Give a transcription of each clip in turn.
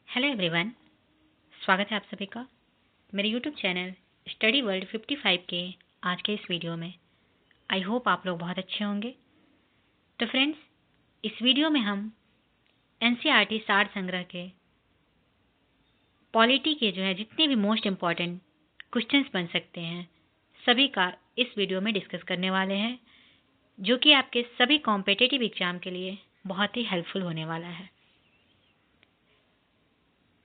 Hello everyone, स्वागत है आप सभी का मेरे यूट्यूब चैनल स्टडी वर्ल्ड 55 के आज के इस वीडियो में। आई होप आप लोग बहुत अच्छे होंगे। तो फ्रेंड्स, इस वीडियो में हम एनसीईआरटी सार संग्रह के पॉलिटी के जितने भी मोस्ट इम्पॉर्टेंट क्वेश्चंस बन सकते हैं सभी का इस वीडियो में डिस्कस करने वाले हैं, जो कि आपके सभी कॉम्पिटिटिव एग्जाम के लिए बहुत ही हेल्पफुल होने वाला है।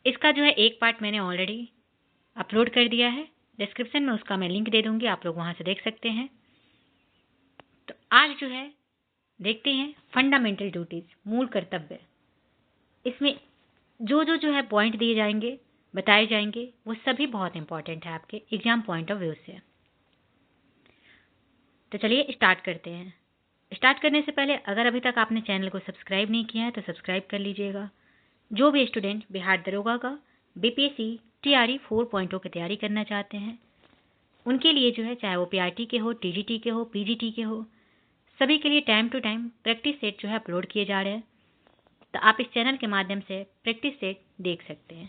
इसका एक पार्ट मैंने ऑलरेडी अपलोड कर दिया है, डिस्क्रिप्शन में उसका मैं लिंक दे दूंगी, आप लोग वहां से देख सकते हैं। तो आज देखते हैं फंडामेंटल ड्यूटीज, मूल कर्तव्य। इसमें जो पॉइंट दिए जाएंगे, बताए जाएंगे, वो सभी बहुत इंपॉर्टेंट है आपके एग्जाम पॉइंट ऑफ व्यू से। तो चलिए स्टार्ट करते हैं। स्टार्ट करने से पहले अगर अभी तक आपने चैनल को सब्सक्राइब नहीं किया है तो सब्सक्राइब कर लीजिएगा। जो भी स्टूडेंट बिहार दरोगा का बीपीएससी टीआरई 4.0 की तैयारी करना चाहते हैं उनके लिए चाहे वो पीआरटी के हो, टीजीटी के हो, पीजीटी के हो, सभी के लिए time to time practice set upload किए जा रहे हैं। तो आप इस चैनल के माध्यम से प्रैक्टिस सेट देख सकते हैं।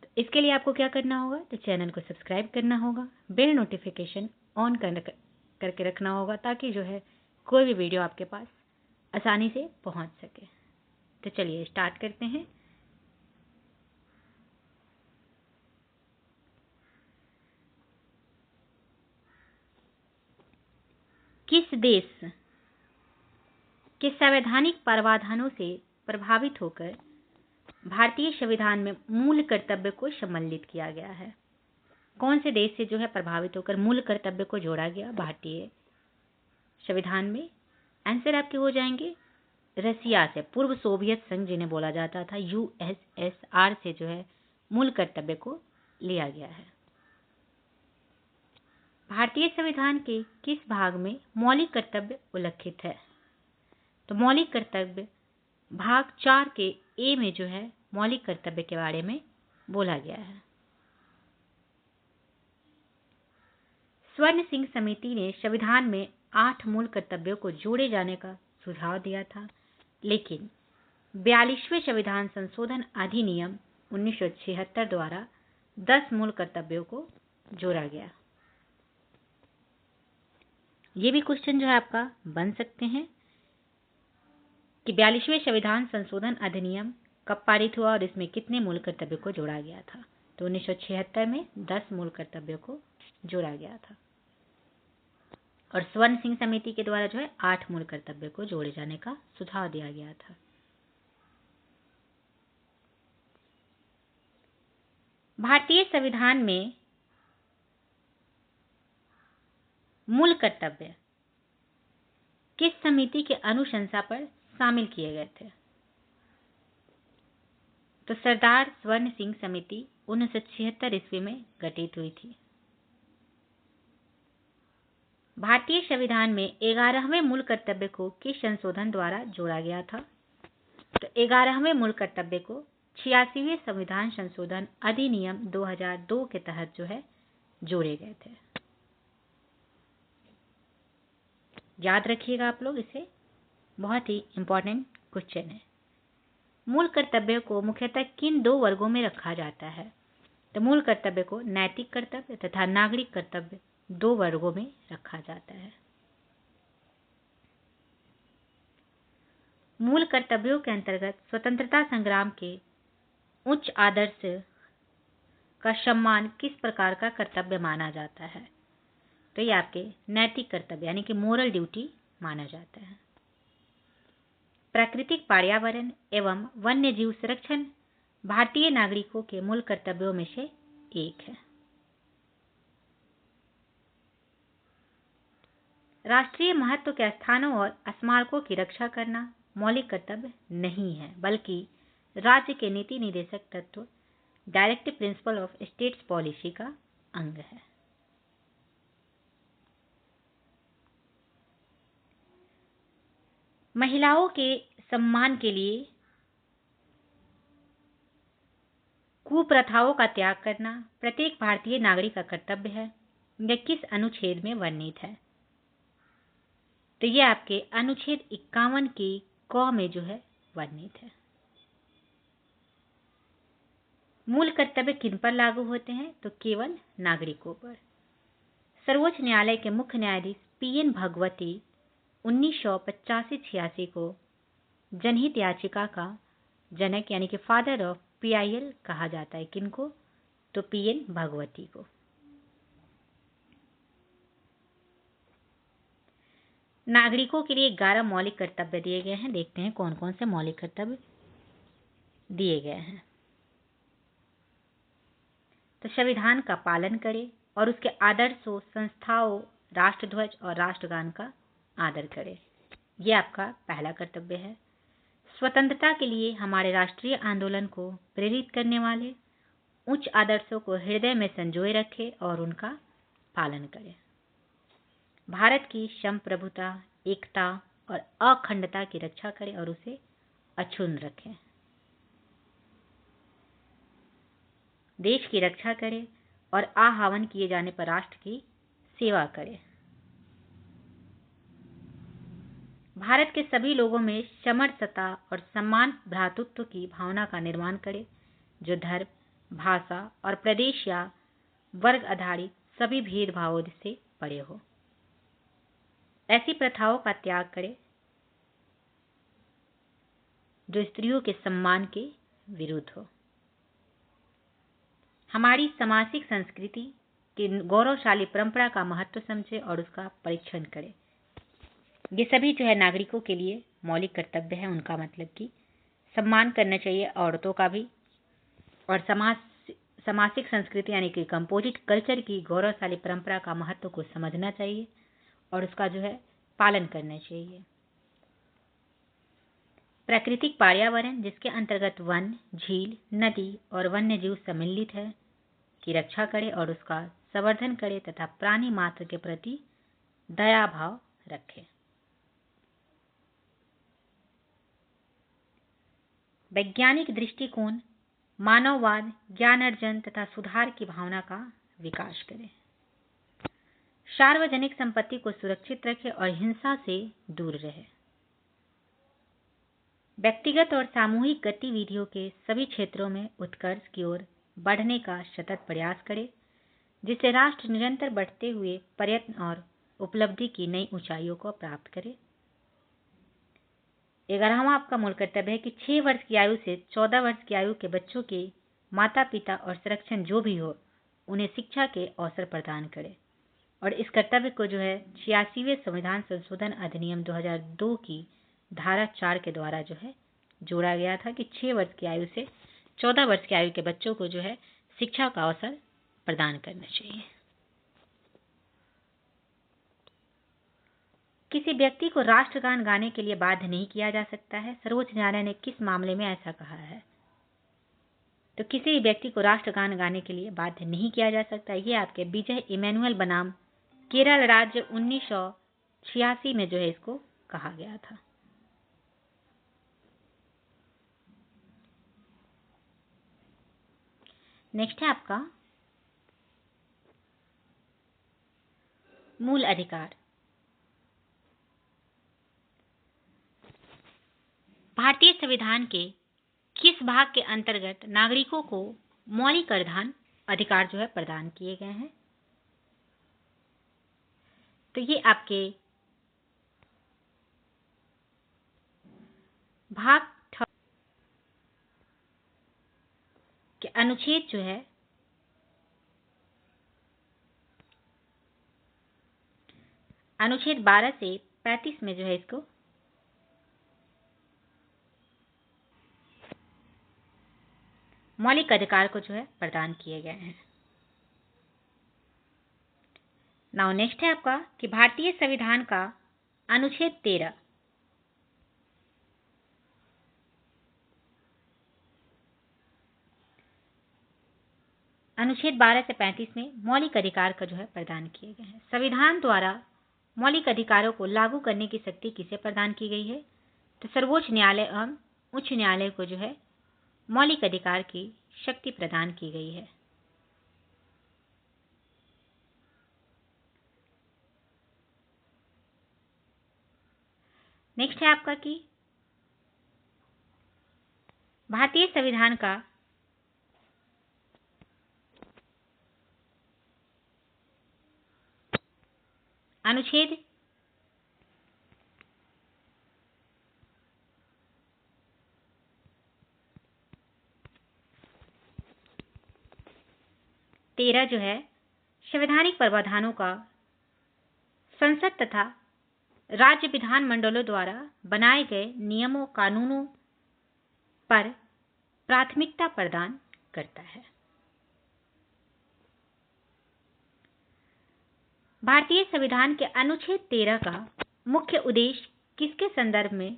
तो इसके लिए आपको क्या करना होगा, तो चैनल को सब्सक्राइब करना होगा, बेल नोटिफिकेशन ऑन करके रखना होगा, ताकि कोई भी वीडियो आपके पास आसानी से पहुंच सके। तो चलिए स्टार्ट करते हैं। किस देश के संवैधानिक प्रावधानों से प्रभावित होकर भारतीय संविधान में मूल कर्तव्य को सम्मिलित किया गया है? कौन से देश से प्रभावित होकर मूल कर्तव्य को जोड़ा गया भारतीय संविधान में? आंसर आपके हो जाएंगे रसिया से, पूर्व सोवियत संघ जिन्हें बोला जाता था, यूएसएसआर से मूल कर्तव्य को लिया गया है। भारतीय संविधान के किस भाग में मौलिक कर्तव्य उल्लिखित है? तो मौलिक कर्तव्य भाग 4 के ए में मौलिक कर्तव्य के बारे में बोला गया है। स्वर्ण सिंह समिति ने संविधान में 8 मूल कर्तव्यों को जोड़े जाने का सुझाव दिया था, लेकिन 42वें संविधान संशोधन अधिनियम 1976 द्वारा 10 मूल कर्तव्यों को जोड़ा गया। ये भी क्वेश्चन आपका बन सकते हैं कि 42वें संविधान संशोधन अधिनियम कब पारित हुआ और इसमें कितने मूल कर्तव्यों को जोड़ा गया था? तो 1976 में 10 मूल कर्तव्यों को जोड़ा गया था और स्वर्ण सिंह समिति के द्वारा 8 मूल कर्तव्यों को जोड़े जाने का सुझाव दिया गया था। भारतीय संविधान में मूल कर्तव्य किस समिति के अनुशंसा पर शामिल किए गए थे? तो सरदार स्वर्ण सिंह समिति 1976 ईस्वी में गठित हुई थी। भारतीय संविधान में 11वें मूल कर्तव्य को किस संशोधन द्वारा जोड़ा गया था? तो 11वें मूल कर्तव्य को 86वें संविधान संशोधन अधिनियम 2002 के तहत जोड़े गए थे। याद रखिएगा आप लोग, इसे बहुत ही इंपॉर्टेंट क्वेश्चन है। मूल कर्तव्य को मुख्यतः किन 2 वर्गों में रखा जाता है? तो मूल कर्तव्य को नैतिक कर्तव्य तथा नागरिक कर्तव्य 2 वर्गों में रखा जाता है। मूल कर्तव्यों के अंतर्गत स्वतंत्रता संग्राम के उच्च आदर्श का सम्मान किस प्रकार का कर्तव्य माना जाता है? तो ये आपके नैतिक कर्तव्य यानी कि मोरल ड्यूटी माना जाता है। प्राकृतिक पर्यावरण एवं वन्य जीव संरक्षण भारतीय नागरिकों के मूल कर्तव्यों में से एक है। राष्ट्रीय महत्व के स्थानों और स्मारकों की रक्षा करना मौलिक कर्तव्य नहीं है, बल्कि राज्य के नीति निर्देशक तत्व directive principle of states policy का अंग है। महिलाओं के सम्मान के लिए कुप्रथाओं का त्याग करना प्रत्येक भारतीय नागरिक का कर्तव्य है। यह किस अनुच्छेद में वर्णित है? तो यह आपके अनुच्छेद 51 की क में वर्णित है। मूल कर्तव्य किन पर लागू होते हैं? तो केवल नागरिकों पर। सर्वोच्च न्यायालय के मुख्य न्यायाधीश पीएन भगवती 1985-86 को जनहित याचिका का जनक यानी कि फादर ऑफ पीआईएल कहा जाता है। किनको? तो पीएन भगवती को। नागरिकों के लिए 11 मौलिक कर्तव्य दिए गए हैं। देखते हैं कौन कौन से मौलिक कर्तव्य दिए गए हैं। तो संविधान का पालन करें और उसके आदर्शों, संस्थाओं, राष्ट्रध्वज और राष्ट्रगान का आदर करें। यह आपका पहला कर्तव्य है। स्वतंत्रता के लिए हमारे राष्ट्रीय आंदोलन को प्रेरित करने वाले उच्च आदर्शों को हृदय में संजोए रखें और उनका पालन करें। भारत की संप्रभुता, एकता और अखंडता की रक्षा करें और उसे अक्षुण्ण रखें। देश की रक्षा करें और आहवान किए जाने पर राष्ट्र की सेवा करें। भारत के सभी लोगों में समरसता और सम्मान भ्रातृत्व की भावना का निर्माण करें, जो धर्म, भाषा और प्रदेश या वर्ग आधारित सभी भेदभावों से परे हो। ऐसी प्रथाओं का त्याग करें जो स्त्रियों के सम्मान के विरुद्ध हो। हमारी सामाजिक संस्कृति की गौरवशाली परंपरा का महत्व समझें और उसका परीक्षण करें। ये सभी जो है नागरिकों के लिए मौलिक कर्तव्य है। उनका मतलब कि सम्मान करना चाहिए औरतों का भी, और सामाजिक संस्कृति यानी कि कंपोजिट कल्चर की गौरवशाली परंपरा का महत्व को समझना चाहिए और उसका जो है पालन करना चाहिए। प्राकृतिक पर्यावरण जिसके अंतर्गत वन, झील, नदी और वन्य जीव सम्मिलित है की रक्षा करें और उसका संवर्धन करें तथा प्राणी मात्र के प्रति दया भाव रखें। वैज्ञानिक दृष्टिकोण, मानववाद, ज्ञान अर्जन तथा सुधार की भावना का विकास करें। सार्वजनिक संपत्ति को सुरक्षित रखें और हिंसा से दूर रहें। व्यक्तिगत और सामूहिक गतिविधियों के सभी क्षेत्रों में उत्कर्ष की ओर बढ़ने का सतत प्रयास करें, जिससे राष्ट्र निरंतर बढ़ते हुए प्रयत्न और उपलब्धि की नई ऊंचाइयों को प्राप्त करे। 11वां आपका मूल कर्तव्य है कि 6 वर्ष की आयु से 14 वर्ष की आयु के बच्चों के माता पिता और संरक्षण जो भी हो उन्हें शिक्षा के अवसर प्रदान करें। और इस कर्तव्य को जो है 86वें संविधान संशोधन अधिनियम 2002 की धारा 4 के द्वारा जो है जोड़ा गया था कि 6 वर्ष की आयु से 14 वर्ष की आयु के बच्चों को जो है शिक्षा का अवसर प्रदान करना चाहिए। किसी व्यक्ति को राष्ट्रगान गाने के लिए बाध्य नहीं किया जा सकता है। सर्वोच्च न्यायालय ने किस मामले में ऐसा कहा है? तो किसी व्यक्ति को राष्ट्रगान गाने के लिए बाध्य नहीं किया जा सकता। ये आपके विजय इमैनुअल बनाम केरल राज्य 1986 में जो है इसको कहा गया था। नेक्स्ट है आपका मूल अधिकार। भारतीय संविधान के किस भाग के अंतर्गत नागरिकों को मौलिक अधिकार जो है प्रदान किए गए हैं? तो ये आपके भाग के अनुच्छेद जो है अनुच्छेद 12 से 35 में जो है इसको मौलिक अधिकार को जो है प्रदान किए गए हैं। नाउ नेक्स्ट है आपका कि भारतीय संविधान का अनुच्छेद 13 अनुच्छेद 12 से 35 में मौलिक अधिकार का जो है प्रदान किए गए हैं। संविधान द्वारा मौलिक अधिकारों को लागू करने की शक्ति किसे प्रदान की गई है? तो सर्वोच्च न्यायालय एवं उच्च न्यायालय को जो है मौलिक अधिकार की शक्ति प्रदान की गई है। नेक्स्ट है आपका कि भारतीय संविधान का अनुच्छेद 13 जो है संवैधानिक प्रावधानों का संसद तथा राज्य विधानमंडलों द्वारा बनाए गए नियमों कानूनों पर प्राथमिकता प्रदान करता है। भारतीय संविधान के अनुच्छेद 13 का मुख्य उद्देश्य किसके संदर्भ में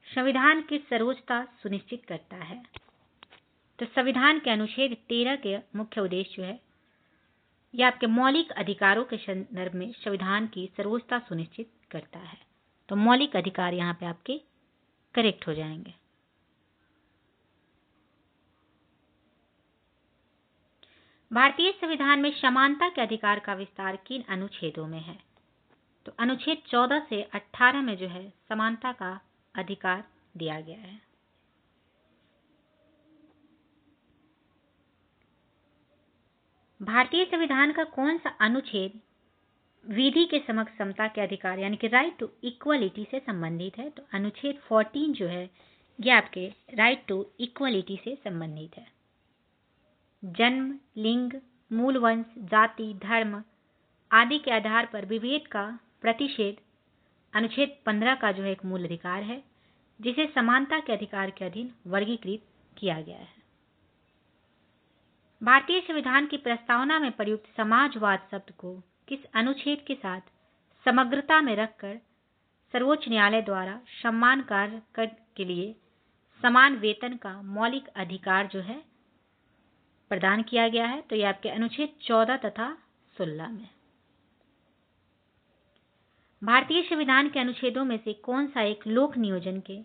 संविधान की सर्वोच्चता सुनिश्चित करता है? तो संविधान के अनुच्छेद 13 के मुख्य उद्देश्य जो है यह आपके मौलिक अधिकारों के संदर्भ में संविधान की सर्वोच्चता सुनिश्चित करता है। तो मौलिक अधिकार यहाँ पे आपके करेक्ट हो जाएंगे। भारतीय संविधान में समानता के अधिकार का विस्तार किन अनुच्छेदों में है? तो अनुच्छेद 14 से 18 में जो है समानता का अधिकार दिया गया है। भारतीय संविधान का कौन सा अनुच्छेद विधि के समक्ष समता के अधिकार यानी कि राइट टू इक्वलिटी से संबंधित है? तो अनुच्छेद 14 जो है यह आपके राइट टू इक्वलिटी से संबंधित है। जन्म, लिंग, मूल वंश, जाति, धर्म आदि के आधार पर विभेद का प्रतिषेध अनुच्छेद 15 का जो है एक मूल अधिकार है, जिसे समानता के अधिकार के अधीन वर्गीकृत किया गया है। भारतीय संविधान की प्रस्तावना में प्रयुक्त समाजवाद शब्द को किस अनुच्छेद के साथ समग्रता में रखकर सर्वोच्च न्यायालय द्वारा सम्मान कार्य के लिए समान वेतन का मौलिक अधिकार जो है प्रदान किया गया है? तो यह आपके अनुच्छेद 14 तथा 16 में। भारतीय संविधान के अनुच्छेदों में से कौन सा एक लोक नियोजन के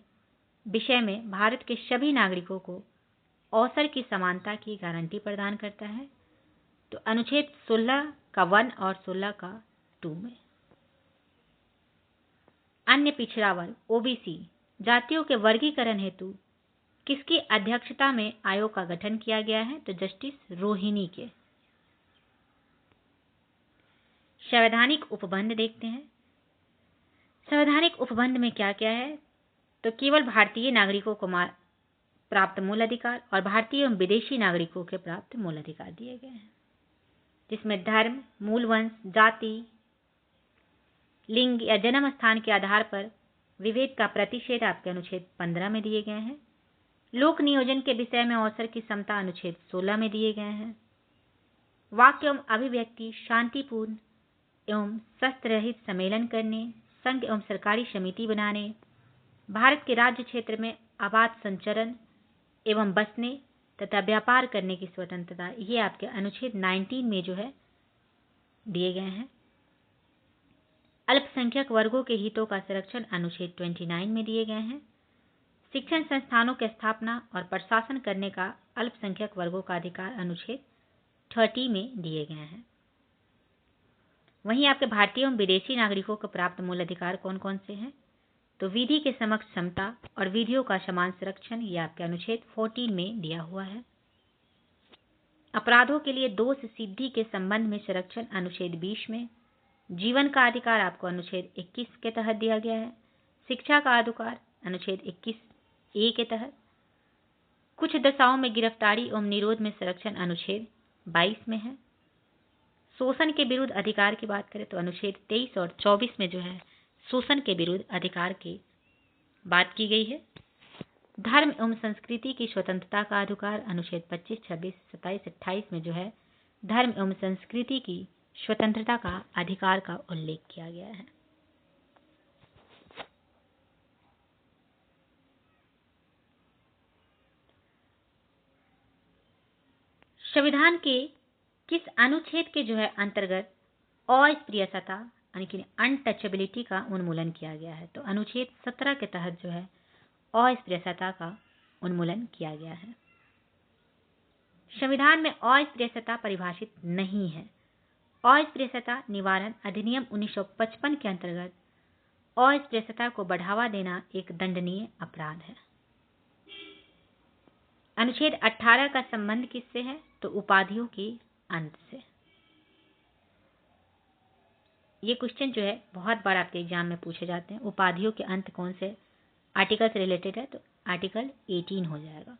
विषय में भारत के सभी नागरिकों को अवसर की समानता की गारंटी प्रदान करता है? तो अनुच्छेद 16 का 1 और 16 का 2 में। अन्य पिछड़ा वर्ग ओबीसी जातियों के वर्गीकरण हेतु किसकी अध्यक्षता में आयोग का गठन किया गया है? तो जस्टिस रोहिणी के। संवैधानिक उपबंध देखते हैं। संवैधानिक उपबंध में क्या क्या है? तो केवल भारतीय नागरिकों को प्राप्त मूल अधिकार और भारतीय एवं विदेशी नागरिकों के प्राप्त मूल अधिकार दिए गए हैं, जिसमें धर्म, मूल वंश, जाति, लिंग या जन्म स्थान के आधार पर विभेद का प्रतिषेध आपके अनुच्छेद 15 में दिए गए हैं। लोक नियोजन के विषय में अवसर की समता अनुच्छेद 16 में दिए गए हैं। वाक्य एवं अभिव्यक्ति शांतिपूर्ण एवं शस्त्र रहित सम्मेलन करने, संघ एवं सरकारी समिति बनाने, भारत के राज्य क्षेत्र में आबाद संचरण एवं बसने तथा व्यापार करने की स्वतंत्रता, ये आपके अनुच्छेद 19 में जो है दिए गए हैं। अल्पसंख्यक वर्गों के हितों का संरक्षण अनुच्छेद 29 में दिए गए हैं। शिक्षण संस्थानों की स्थापना और प्रशासन करने का अल्पसंख्यक वर्गों का अधिकार अनुच्छेद 30 में दिए गए हैं। वहीं आपके भारतीय एवं विदेशी नागरिकों को प्राप्त मूल अधिकार कौन कौन से हैं? तो विधि के समक्ष समता और विधियों का समान संरक्षण, यह आपके अनुच्छेद 14 में दिया हुआ है। अपराधों के लिए दोष सिद्धि के संबंध में संरक्षण अनुच्छेद 20 में। जीवन का अधिकार आपको अनुच्छेद 21 के तहत दिया गया है। शिक्षा का अधिकार अनुच्छेद 21A के तहत। कुछ दशाओं में गिरफ्तारी एवं निरोध में संरक्षण अनुच्छेद 22 में है। शोषण के विरुद्ध अधिकार की बात करें तो अनुच्छेद 23 और 24 में जो है शोषण के विरुद्ध अधिकार की बात की गई है। धर्म एवं संस्कृति की स्वतंत्रता का अधिकार अनुच्छेद 25, 26, 27, 28 में जो है धर्म एवं संस्कृति की स्वतंत्रता का अधिकार का उल्लेख किया गया है। संविधान के किस अनुच्छेद के जो है अंतर्गत अस्पृश्यता यानी कि अनटचेबिलिटी का उन्मूलन किया गया है? तो अनुच्छेद 17 के तहत जो है अस्पृश्यता का उन्मूलन किया गया है। संविधान में अस्पृश्यता परिभाषित नहीं है। अस्पृश्यता निवारण अधिनियम 1955 के अंतर्गत अस्पृश्यता को बढ़ावा देना एक दंडनीय अपराध है। अनुच्छेद 18 का संबंध किससे है? तो उपाधियों के अंत से। ये क्वेश्चन जो है बहुत बार आपके एग्जाम में पूछे जाते हैं। उपाधियों के अंत कौन से आर्टिकल से रिलेटेड है? तो आर्टिकल 18 हो जाएगा।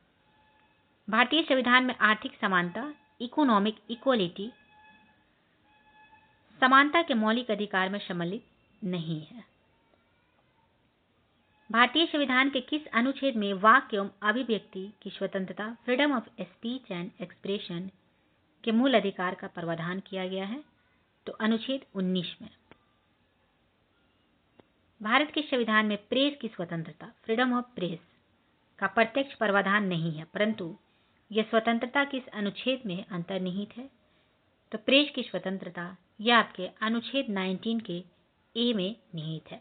भारतीय संविधान में आर्थिक समानता, इकोनॉमिक इक्वलिटी, समानता के मौलिक अधिकार में सम्मिलित नहीं है। भारतीय संविधान के किस अनुच्छेद में वाक एवं अभिव्यक्ति की स्वतंत्रता, freedom of speech and expression के मूल अधिकार का प्रावधान किया गया है? तो अनुच्छेद 19 में। भारत के संविधान में प्रेस की स्वतंत्रता, फ्रीडम ऑफ प्रेस का प्रत्यक्ष प्रावधान नहीं है, परंतु यह स्वतंत्रता किस अनुच्छेद में अंतर्निहित है? तो प्रेस की स्वतंत्रता यह आपके अनुच्छेद 19 के ए में निहित है।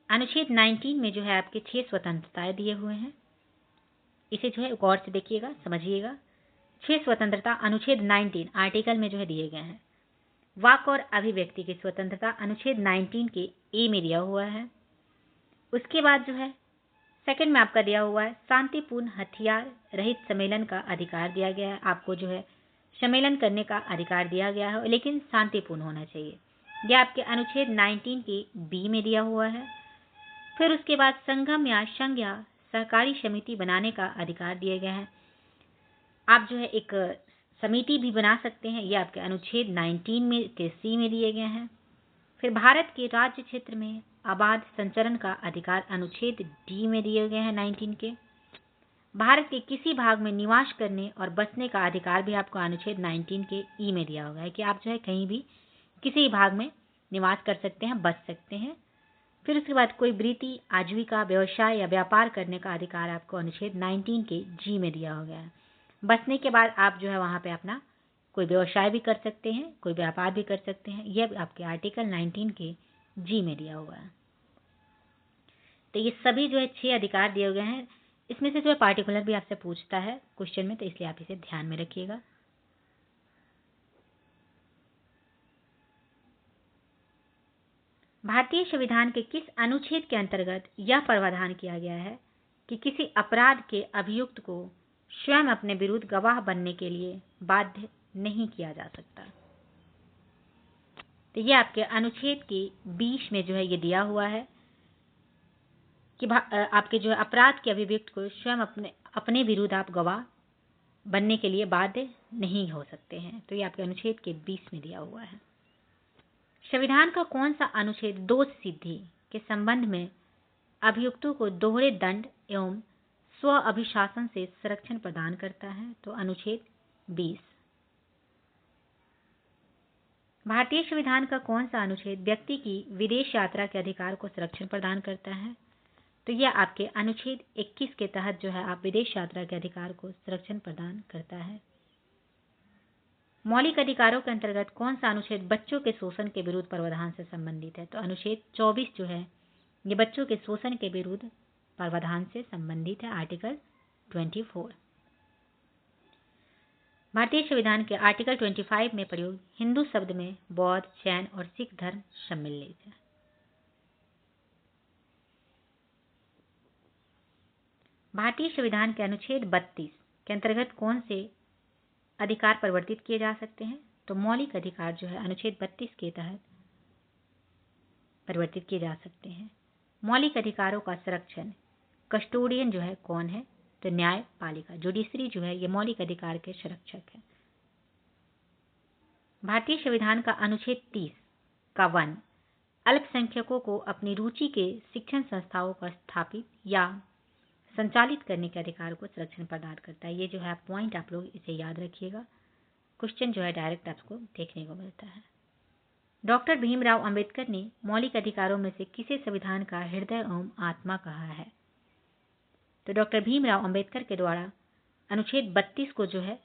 अनुच्छेद 19 में जो है आपके 6 स्वतंत्रताएं दिए हुए हैं। इसे जो है गौर से देखिएगा, समझिएगा। 6 स्वतंत्रता अनुच्छेद 19 आर्टिकल में जो है दिए गए हैं। वाक और अभिव्यक्ति की स्वतंत्रता अनुच्छेद 19 के ए में दिया हुआ है। उसके बाद जो है सेकंड में आपका दिया हुआ है शांतिपूर्ण हथियार रहित सम्मेलन का अधिकार दिया गया है। आपको जो है सम्मेलन करने का अधिकार दिया गया है, लेकिन शांतिपूर्ण होना चाहिए। यह आपके अनुच्छेद 19 के बी में दिया हुआ है। फिर उसके बाद संगम या संघ या सहकारी समिति बनाने का अधिकार दिया गया है। आप जो है एक समिति भी बना सकते हैं। ये आपके अनुच्छेद 19 में के सी में दिए गए हैं। फिर भारत के राज्य क्षेत्र में आबाद संचरण का अधिकार अनुच्छेद डी में दिए गए हैं 19 के। भारत के किसी भाग में निवास करने और बसने का अधिकार भी आपको अनुच्छेद 19 के ई में दिया हुआ है कि आप जो है कहीं भी किसी भाग में निवास कर सकते हैं, बस सकते हैं। फिर उसके बाद कोई वृत्ति, आजीविका, व्यवसाय या व्यापार करने का अधिकार आपको अनुच्छेद 19 के जी में दिया हो गया है। बसने के बाद आप जो है वहाँ पे अपना कोई व्यवसाय भी कर सकते हैं, कोई व्यापार भी कर सकते हैं। यह आपके आर्टिकल 19 के जी में दिया हुआ है। तो ये सभी जो है 6 अधिकार दिए गए हैं। इसमें से जो है पार्टिकुलर भी आपसे पूछता है क्वेश्चन में, तो इसलिए आप इसे ध्यान में रखिएगा। भारतीय संविधान के किस अनुच्छेद के अंतर्गत यह प्रावधान किया गया है कि किसी अपराध के अभियुक्त को स्वयं अपने विरुद्ध गवाह बनने के लिए बाध्य नहीं किया जा सकता? तो ये आपके अनुच्छेद के 20 में जो है ये दिया हुआ है कि आपके जो है अपराध के अभियुक्त को स्वयं अपने विरुद्ध आप गवाह बनने के लिए बाध्य नहीं हो सकते हैं। तो ये आपके अनुच्छेद के 20 में दिया हुआ है। संविधान का कौन सा अनुच्छेद दोष सिद्धि के संबंध में अभियुक्तों को दोहरे दंड एवं स्व अभिशासन से संरक्षण प्रदान करता है? तो अनुच्छेद 20। भारतीय संविधान का कौन सा अनुच्छेद व्यक्ति की विदेश यात्रा के अधिकार को संरक्षण प्रदान करता है? तो यह आपके अनुच्छेद 21 के तहत जो है आप विदेश यात्रा के अधिकार को संरक्षण प्रदान करता है। मौलिक अधिकारों के अंतर्गत कौन सा अनुच्छेद बच्चों के शोषण के विरुद्ध प्रावधान से संबंधित है? तो अनुच्छेद 24 जो है ये बच्चों के शोषण के विरुद्ध प्रावधान से संबंधित है, आर्टिकल 24। भारतीय संविधान के आर्टिकल 25 में प्रयोग हिंदू शब्द में बौद्ध, जैन और सिख धर्म सम्मिलित है। भारतीय संविधान के अनुच्छेद 32 के अंतर्गत कौन से अधिकार परिवर्तित किए जा सकते हैं? तो मौलिक अधिकार जो है अनुच्छेद 32 के तहत परिवर्तित किए जा सकते हैं। मौलिक अधिकारों का संरक्षण कस्टोडियन जो है कौन है? तो न्यायपालिका, जुडिशरी जो है ये मौलिक अधिकार के संरक्षक है। भारतीय संविधान का अनुच्छेद 30 का 1 अल्पसंख्यकों को अपनी रुचि के शिक्षण संस्थाओं का स्थापित या संचालित करने के अधिकार को संरक्षण प्रदान करता है। ये जो है पॉइंट आप लोग इसे याद रखिएगा। क्वेश्चन जो है डायरेक्ट आपको देखने को मिलता है। डॉक्टर भीमराव अंबेडकर ने मौलिक अधिकारों में से किसे संविधान का हृदय एवं आत्मा कहा है? तो डॉक्टर भीमराव अंबेडकर के द्वारा अनुच्छेद 32 को जो है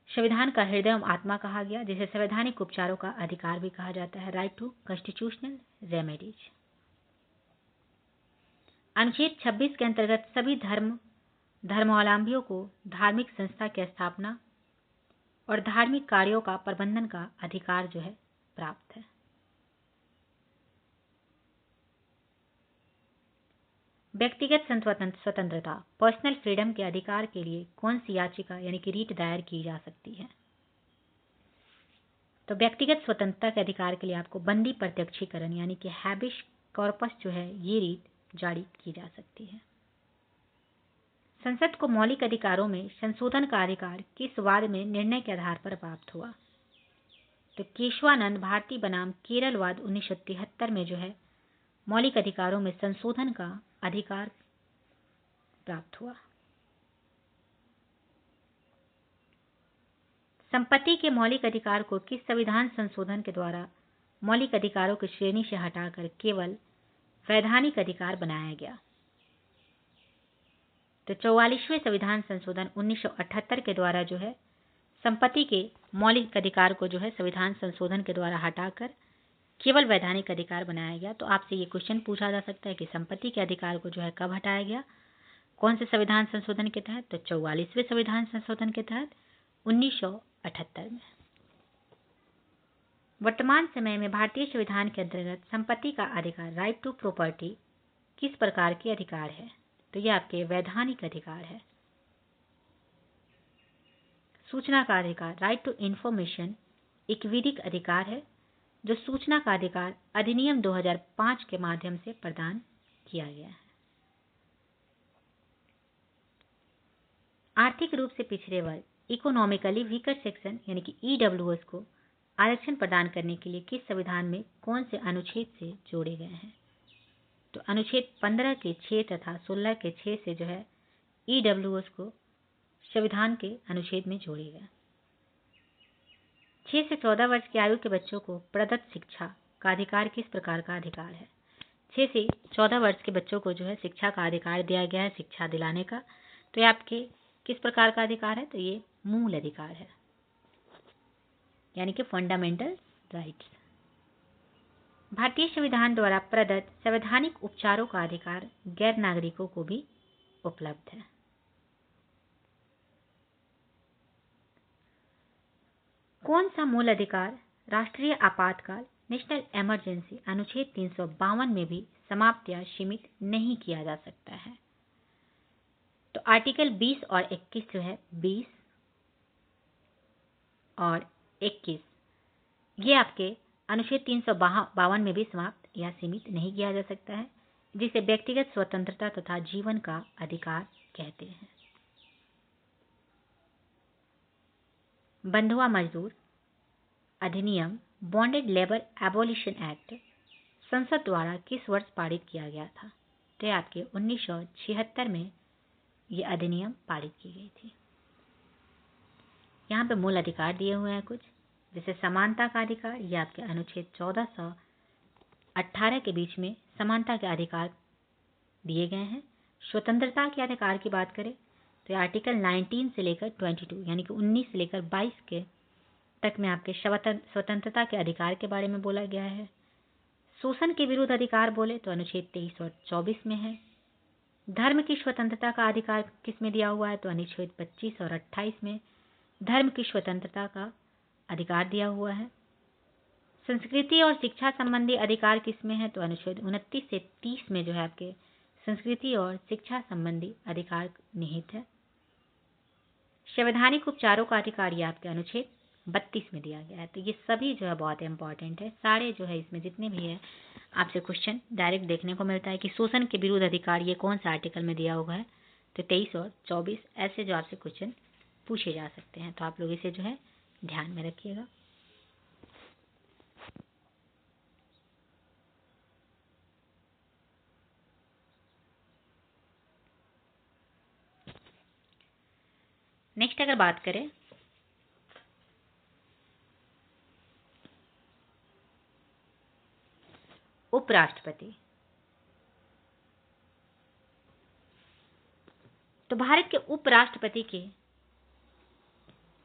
संविधान का हृदय एवं आत्मा कहा गया, जिसे संवैधानिक उपचारों का अधिकार भी कहा जाता है, राइट टू कॉन्स्टिट्यूशनल रेमेडीज। अनुच्छेद 26 के अंतर्गत सभी धर्मावलंबियों को धार्मिक संस्था की स्थापना और धार्मिक कार्यों का प्रबंधन का अधिकार जो है प्राप्त है। व्यक्तिगत स्वतंत्रता पर्सनल फ्रीडम के अधिकार के लिए कौन सी याचिका यानी कि रीट दायर की जा सकती है? तो व्यक्तिगत स्वतंत्रता के अधिकार के लिए आपको बंदी प्रत्यक्षीकरण यानी कि हैबिस कॉर्पस जो है ये रीट जारी की जा सकती है। संसद को मौलिक अधिकारों में संशोधन का अधिकार किस वाद में निर्णय के आधार पर प्राप्त हुआ? तो केशवानंद भारती बनाम केरल वाद 1973 में जो है मौलिक अधिकारों में संशोधन का अधिकार प्राप्त हुआ। संपत्ति के मौलिक अधिकार को किस संविधान संशोधन के द्वारा मौलिक अधिकारों की श्रेणी से हटाकर केवल वैधानिक अधिकार बनाया गया? तो 44वें संविधान संशोधन 1978 के द्वारा जो है संपत्ति के मौलिक अधिकार को जो है संविधान संशोधन के द्वारा हटाकर केवल वैधानिक अधिकार बनाया गया। तो आपसे ये क्वेश्चन पूछा जा सकता है कि संपत्ति के अधिकार को जो है कब हटाया गया, कौन से संविधान संशोधन के तहत? तो 44वें संविधान संशोधन के तहत 1978 में। वर्तमान समय में भारतीय संविधान के अंतर्गत संपत्ति का अधिकार राइट टू प्रॉपर्टी किस प्रकार के अधिकार है? तो यह आपके वैधानिक अधिकार है। सूचना का अधिकार राइट टू इंफॉर्मेशन एक विधिक अधिकार है जो सूचना का अधिकार अधिनियम 2005 के माध्यम से प्रदान किया गया है। आर्थिक रूप से पिछड़े वर्ग इकोनॉमिकली वीकर सेक्शन यानी कि ईडब्ल्यूएस को आरक्षण प्रदान करने के लिए किस संविधान में कौन से अनुच्छेद से जोड़े गए हैं? तो अनुच्छेद 15 के 6 तथा 16 के 6 से जो है ईडब्ल्यूएस को संविधान के अनुच्छेद में जोड़े गए। 6 से 14 वर्ष की आयु के बच्चों को प्रदत्त शिक्षा का अधिकार किस प्रकार का अधिकार है? 6 से 14 वर्ष के बच्चों को जो है शिक्षा का अधिकार दिया गया है, शिक्षा दिलाने का। तो ये आपके किस प्रकार का अधिकार है? तो ये मूल अधिकार है यानी कि फंडामेंटल राइट्स। भारतीय संविधान द्वारा प्रदत्त संवैधानिक उपचारों का अधिकार गैर नागरिकों को भी उपलब्ध है। कौन सा मूल अधिकार राष्ट्रीय आपातकाल नेशनल इमरजेंसी अनुच्छेद 352 में भी समाप्त या सीमित नहीं किया जा सकता है? तो आर्टिकल 20 और 21 जो है 20 और 21 ये आपके अनुच्छेद 352 में भी समाप्त या सीमित नहीं किया जा सकता है, जिसे व्यक्तिगत स्वतंत्रता तथा जीवन का अधिकार कहते हैं। बंधुआ मजदूर अधिनियम बॉन्डेड लेबर एबोलिशन एक्ट संसद द्वारा किस वर्ष पारित किया गया था? तो आपके 1976 में यह अधिनियम पारित की गई थी। यहाँ पे मूल अधिकार दिए हुए हैं कुछ, जैसे समानता का अधिकार, यह आपके अनुच्छेद 14 से 18 के बीच में समानता के अधिकार दिए गए हैं। स्वतंत्रता के अधिकार की बात करें तो आर्टिकल 19 से लेकर 22 यानी कि 19 से लेकर 22 के तक में आपके स्वतंत्रता के अधिकार के बारे में बोला गया है। शोषण के विरुद्ध अधिकार बोले तो अनुच्छेद 23 और 24 में है। धर्म की स्वतंत्रता का अधिकार किस में दिया हुआ है? तो अनुच्छेद 25 और 28 में धर्म की स्वतंत्रता का अधिकार दिया हुआ है। संस्कृति और शिक्षा संबंधी अधिकार किस में है? तो अनुच्छेद 29 से 30 में जो है आपके संस्कृति और शिक्षा संबंधी अधिकार निहित है। संवैधानिक उपचारों का अधिकार ये आपके अनुच्छेद 32 में दिया गया है। तो ये सभी जो है बहुत इंपॉर्टेंट है। सारे जो है इसमें जितने भी है आपसे क्वेश्चन डायरेक्ट देखने को मिलता है कि शोषण के विरुद्ध अधिकार ये कौन सा आर्टिकल में दिया हुआ है? तो 23 और 24 ऐसे जो आपसे क्वेश्चन पूछे जा सकते हैं। तो आप लोग इसे जो है ध्यान में रखिएगा। नेक्स्ट अगर बात करें उपराष्ट्रपति, तो भारत के उपराष्ट्रपति के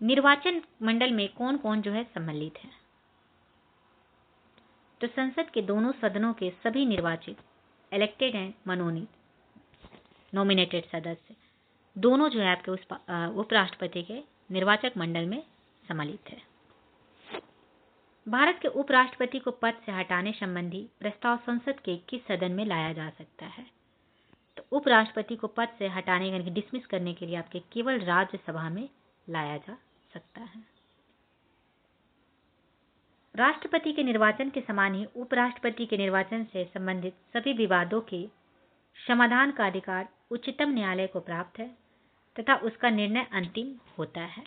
निर्वाचन मंडल में कौन कौन जो है सम्मिलित है? तो संसद के दोनों सदनों के सभी निर्वाचित इलेक्टेड हैं, मनोनीत नॉमिनेटेड सदस्य दोनों जो है आपके उस उपराष्ट्रपति के निर्वाचक मंडल में सम्मिलित है। भारत के उपराष्ट्रपति को पद से हटाने संबंधी प्रस्ताव संसद के किस सदन में लाया जा सकता है? तो उपराष्ट्रपति को पद से हटाने यानी कि डिसमिस करने के लिए आपके केवल राज्यसभा में लाया जा सकता है। राष्ट्रपति के निर्वाचन के समान ही उपराष्ट्रपति के निर्वाचन से संबंधित सभी विवादों के समाधान का अधिकार उच्चतम न्यायालय को प्राप्त है तथा उसका निर्णय अंतिम होता है।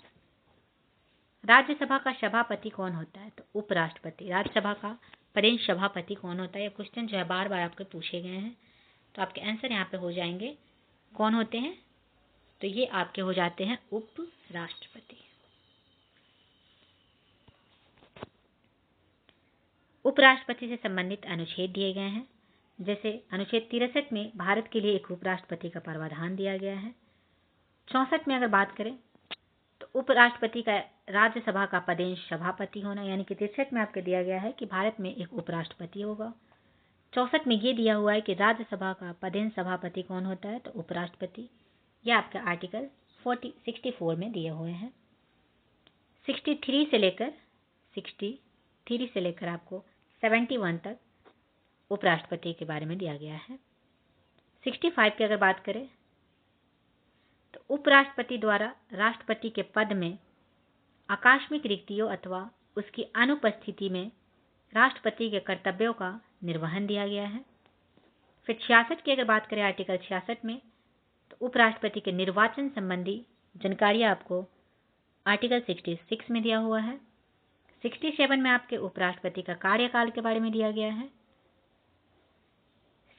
राज्यसभा का सभापति कौन होता है? तो उपराष्ट्रपति। राज्यसभा का पदेन सभापति कौन होता है? ये क्वेश्चन जो है बार बार आपके पूछे गए हैं, तो आपके आंसर यहाँ पे हो जाएंगे कौन होते हैं? तो ये आपके हो जाते हैं उपराष्ट्रपति। उपराष्ट्रपति से संबंधित अनुच्छेद दिए गए हैं, जैसे अनुच्छेद 63 में भारत के लिए एक उपराष्ट्रपति का प्रावधान दिया गया है। 64 में अगर बात करें तो उपराष्ट्रपति का राज्यसभा का पदेन सभापति होना, यानी कि 63 में आपको दिया गया है कि भारत में एक उपराष्ट्रपति होगा। 64 में ये दिया हुआ है कि राज्यसभा का पदेन सभापति कौन होता है? तो उपराष्ट्रपति। यह आपका आर्टिकल 64 में दिए हुए हैं। 63 से लेकर आपको 71 तक उपराष्ट्रपति के बारे में दिया गया है। 65 की अगर बात करें तो उपराष्ट्रपति द्वारा राष्ट्रपति के पद में आकस्मिक रिक्तियों अथवा उसकी अनुपस्थिति में राष्ट्रपति के कर्तव्यों का निर्वहन दिया गया है। फिर 66 की अगर बात करें आर्टिकल 66 में तो उपराष्ट्रपति के निर्वाचन संबंधी जानकारी आपको आर्टिकल 66 में दिया हुआ है। 67 में आपके उपराष्ट्रपति का कार्यकाल के बारे में दिया गया है।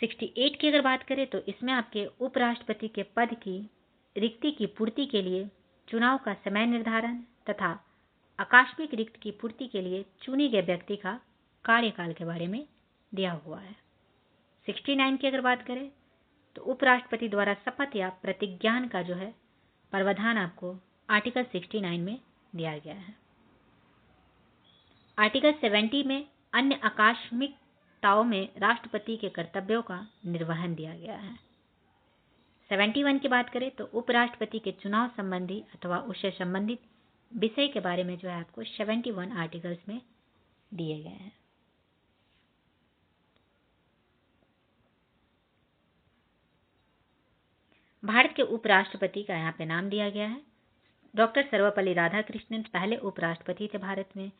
68 की अगर बात करें तो इसमें आपके उपराष्ट्रपति के पद की रिक्ति की पूर्ति के लिए चुनाव का समय निर्धारण तथा आकस्मिक रिक्त की पूर्ति के लिए चुने गए व्यक्ति का कार्यकाल के बारे में दिया हुआ है। 69 की अगर बात करें तो उपराष्ट्रपति द्वारा शपथ या प्रतिज्ञान का जो है प्रावधान आपको आर्टिकल 69 में दिया गया है। आर्टिकल 70 में अन्य आकस्मिकताओं में राष्ट्रपति के कर्तव्यों का निर्वहन दिया गया है। 71 की बात करें तो उपराष्ट्रपति के चुनाव संबंधी अथवा उससे संबंधित विषय के बारे में जो है आपको 71 आर्टिकल्स में दिए गए हैं। भारत के उपराष्ट्रपति का यहाँ पे नाम दिया गया है। डॉक्टर सर्वपल्ली राधाकृष्णन पहले उपराष्ट्रपति थे भारत में,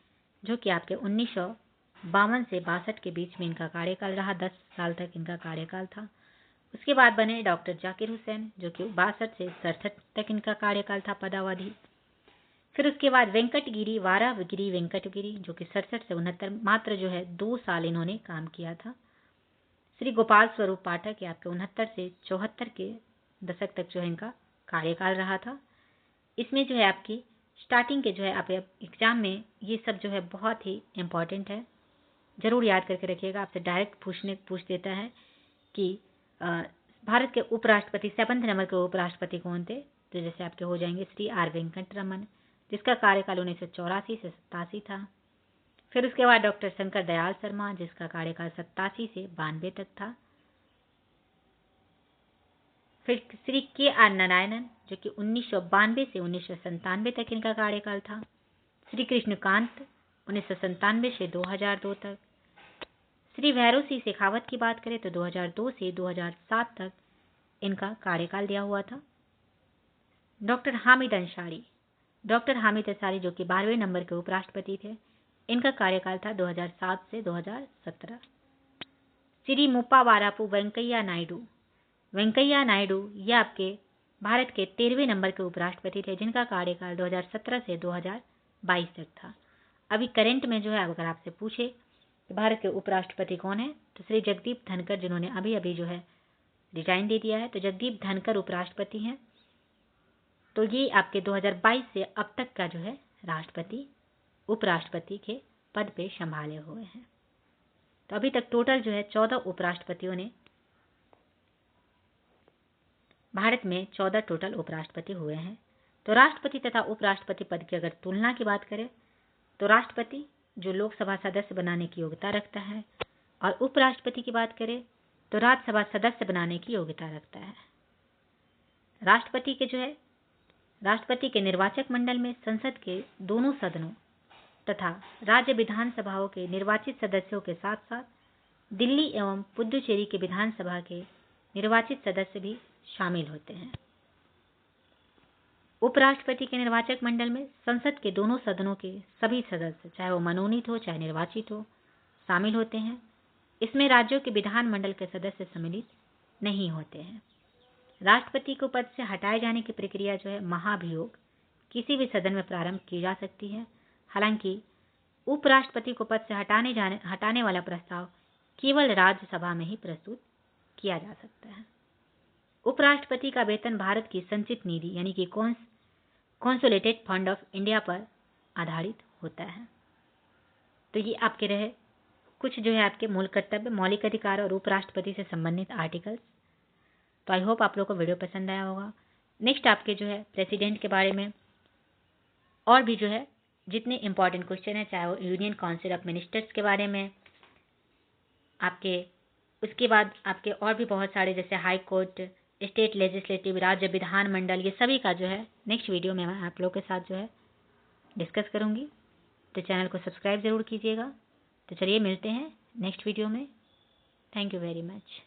जो कि आपके 1952 से 62 के बीच में इनका कार्यकाल रहा। 10 साल तक इनका कार्यकाल था। उसके बाद बने डॉक्टर जाकिर हुसैन, जो कि 62 से 67 तक इनका कार्यकाल था, पदावधि। फिर उसके बाद वेंकटगिरी वारागिरी वेंकटगिरी, जो कि 67 से 69 मात्र जो है 2 साल इन्होंने काम किया था। श्री गोपाल स्वरूप पाठक आपके 69 से 74 के दशक तक जो है इनका कार्यकाल रहा था। इसमें जो है आपकी स्टार्टिंग के जो है आप एग्जाम में ये सब जो है बहुत ही इम्पॉर्टेंट है, जरूर याद करके रखिएगा। आपसे डायरेक्ट पूछ देता है कि भारत के उपराष्ट्रपति 7 नंबर के उपराष्ट्रपति कौन थे? तो जैसे आपके हो जाएंगे श्री आर वेंकटरमन, जिसका कार्यकाल 1984 से 87 था। फिर उसके बाद डॉक्टर शंकर दयाल शर्मा, जिसका कार्यकाल 87 से 92 तक था। फिर श्री के आर नारायणन, जो कि 1992 से 1997 तक इनका कार्यकाल था। श्री कृष्णकांत 1997 से 2002 तक। श्री भैरव सिंह शेखावत की बात करें तो 2002 से 2007 तक इनका कार्यकाल दिया हुआ था। डॉक्टर हामिद अंसारी जो कि 12वें नंबर के उपराष्ट्रपति थे, इनका कार्यकाल था 2007 से 2017। श्री मुप्पा वारापू वेंकैया नायडू ये आपके भारत के 13वें नंबर के उपराष्ट्रपति थे, जिनका कार्यकाल 2017 से 2022 तक था। अभी करंट में जो है अगर आपसे पूछे कि भारत के उपराष्ट्रपति कौन है तो श्री जगदीप धनखड़, जिन्होंने अभी जो है रिजाइन दे दिया है, तो जगदीप धनखड़ उपराष्ट्रपति हैं। तो ये आपके 2022 से अब तक का जो है उपराष्ट्रपति के पद पे संभाले हुए हैं। तो अभी तक टोटल जो है 14 उपराष्ट्रपतियों ने भारत में 14 टोटल उपराष्ट्रपति हुए हैं। तो राष्ट्रपति तथा उपराष्ट्रपति पद की अगर तुलना की बात करें तो राष्ट्रपति जो लोकसभा सदस्य बनाने की योग्यता रखता है, और उपराष्ट्रपति की बात करें तो राज्यसभा सदस्य बनाने की योग्यता रखता है। राष्ट्रपति के निर्वाचक मंडल में संसद के दोनों सदनों तथा राज्य विधानसभाओं के निर्वाचित सदस्यों के साथ साथ दिल्ली एवं पुडुचेरी के विधानसभा के निर्वाचित सदस्य भी शामिल होते हैं। उपराष्ट्रपति के निर्वाचक मंडल में संसद के दोनों सदनों के सभी सदस्य, चाहे वो मनोनीत हो चाहे निर्वाचित हो, शामिल होते हैं। इसमें राज्यों के विधानमंडल के सदस्य सम्मिलित नहीं होते हैं। राष्ट्रपति को पद से हटाए जाने की प्रक्रिया जो है महाभियोग किसी भी सदन में प्रारंभ की जा सकती है। हालांकि उपराष्ट्रपति को पद से हटाने वाला प्रस्ताव केवल राज्यसभा में ही प्रस्तुत किया जा सकता है। उपराष्ट्रपति का वेतन भारत की संचित निधि यानी कि कंसोलिडेटेड फंड ऑफ इंडिया पर आधारित होता है। तो ये आपके रहे कुछ जो है आपके मूल कर्तव्य, मौलिक अधिकार और उपराष्ट्रपति से संबंधित आर्टिकल्स। तो आई होप आप लोगों को वीडियो पसंद आया होगा। नेक्स्ट आपके जो है प्रेसिडेंट के बारे में और भी जो है जितने इंपॉर्टेंट क्वेश्चन है, चाहे वो यूनियन काउंसिल ऑफ मिनिस्टर्स के बारे में, आपके उसके बाद आपके और भी बहुत सारे जैसे हाई कोर्ट, स्टेट लेजिस्लेटिव, राज्य विधानमंडल, ये सभी का जो है नेक्स्ट वीडियो में मैं आप लोगों के साथ जो है डिस्कस करूँगी। तो चैनल को सब्सक्राइब ज़रूर कीजिएगा। तो चलिए मिलते हैं नेक्स्ट वीडियो में। Thank you very much.